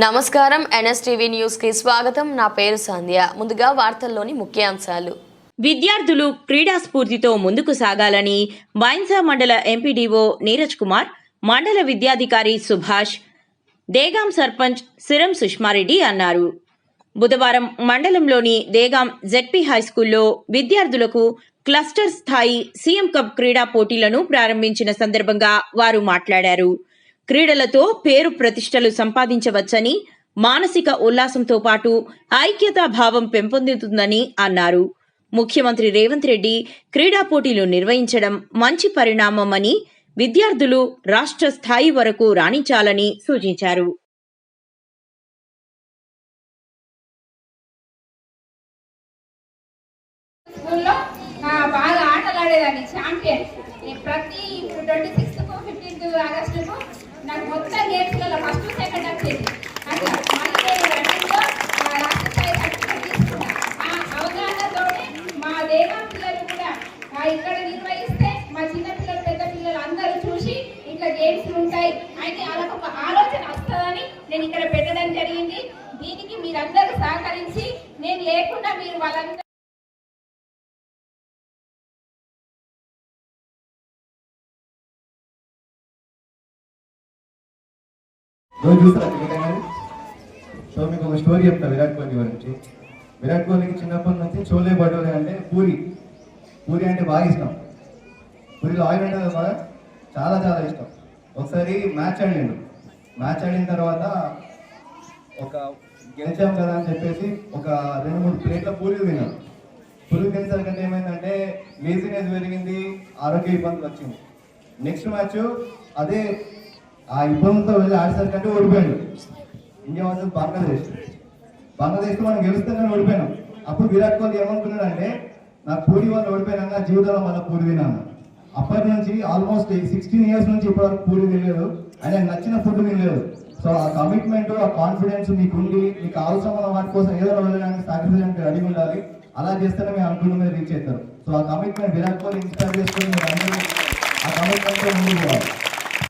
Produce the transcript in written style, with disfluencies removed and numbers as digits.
నమస్కారం NSTV news కి స్వాగతం. నా పేరు సంధ్య. ముందుగా వార్తల్లోని ముఖ్యాంశాలు. విద్యార్థులు క్రీడా స్ఫూర్తితో ముందుకు సాగాలని బైన్సా మండల ఎంపీడీఓ నీరజ్ కుమార్, మండల విద్యాధికారి సుభాష్, దేగాం సర్పంచ్ సిరం సుష్మారెడ్డి అన్నారు. బుధవారం మండలంలోని దేగాం జెడ్పీ హైస్కూల్లో విద్యార్థులకు క్లస్టర్ స్థాయి సీఎం కప్ క్రీడా పోటీలను ప్రారంభించిన సందర్భంగా వారు మాట్లాడారు. క్రీడలతో పేరు ప్రతిష్టలు సంపాదించవచ్చని, మానసిక ఉల్లాసంతో పాటు ఐక్యతా భావం పెంపొందుతుందని అన్నారు. ముఖ్యమంత్రి రేవంత్ రెడ్డి క్రీడా పోటీలు నిర్వహించడం మంచి పరిణామమని, విద్యార్థులు రాష్ట్ర స్థాయి వరకు రాణించాలని సూచించారు. బాగా ఆటలు ఆడేదాన్ని, ఛాంపియన్. ప్రతి 26th 15th ఆగస్టుకు నాకు మొత్తం గేమ్స్లలో ఫస్ట్ సెకండ్ వచ్చేది. అట్లా మళ్ళీ నేను రన్నింగ్లో రాష్ట్ర స్థాయి సర్టిఫికేట్ తీసుకున్నా. ఆ అవగాహనతో మా దేవా పిల్లలు కూడా ఇక్కడ నిర్వహిస్తే మా చిన్న పిల్లలు పెద్ద పిల్లలు అందరూ చూసి ఇట్లా గేమ్స్ ఉంటాయి అయితే వాళ్ళకు ఒక ఆలోచన వస్తుందని నేను ఇక్కడ పెట్టడం జరిగింది. దీనికి మీరందరూ సహకరించి, నేను లేకుండా మీరు వాళ్ళందరూ రోజు చూస్తారా క్రికెట్ అనేది? సో మీకు ఒక స్టోరీ చెప్తా విరాట్ కోహ్లీ గురించి. విరాట్ కోహ్లీకి చిన్నప్పటి నుంచి చోలే భటోరే అంటే పూరి అంటే బాగా ఇష్టం. పూరిలో ఆయిల్ ఉంటుంది బాగా, చాలా చాలా ఇష్టం. ఒకసారి మ్యాచ్ ఆడిన తర్వాత ఒక గెలిచాం కదా అని చెప్పేసి ఒక 2-3 ప్లేట్ల పూరి తిన్నాం. పూరి తినేసరికంటే ఏమైందంటే లేజినెస్ పెరిగింది, ఆరోగ్య ఇబ్బందులు వచ్చింది. నెక్స్ట్ మ్యాచ్ అదే ఆ ఇబ్బందితో వెళ్ళి ఆడేసరికంటే ఓడిపోయాడు. ఇండియా వర్సెస్ బంగ్లాదేశ్తో మనం గెలుస్తానని ఓడిపోయినాం. అప్పుడు విరాట్ కోహ్లీ ఏమనుకున్నాడంటే, నాకు పూరి వాళ్ళు ఓడిపోయినాక జీవితంలో మళ్ళీ పూరి తిన్నాను. అప్పటి నుంచి ఆల్మోస్ట్ 16 years నుంచి ఇప్పటివరకు పూరి తినలేదు. ఆయన నచ్చిన ఫుడ్ తినలేదు. సో ఆ కమిట్మెంట్, ఆ కాన్ఫిడెన్స్ మీకుండి, మీకు అవసరమైన వాటి కోసం ఏదో వెళ్ళడానికి సాక్రిఫైస్ రెడీ ఉండాలి. అలా చేస్తేనే మేము అనుకున్న మీద రీచ్ అవుతారు. సో ఆ కమిట్మెంట్ విరాట్ కోహ్లీ ఇన్స్పైర్ చేసుకుని మీరు అందరూ ఆ కమిట్మెంట్తో ముందుకు పోవాలి.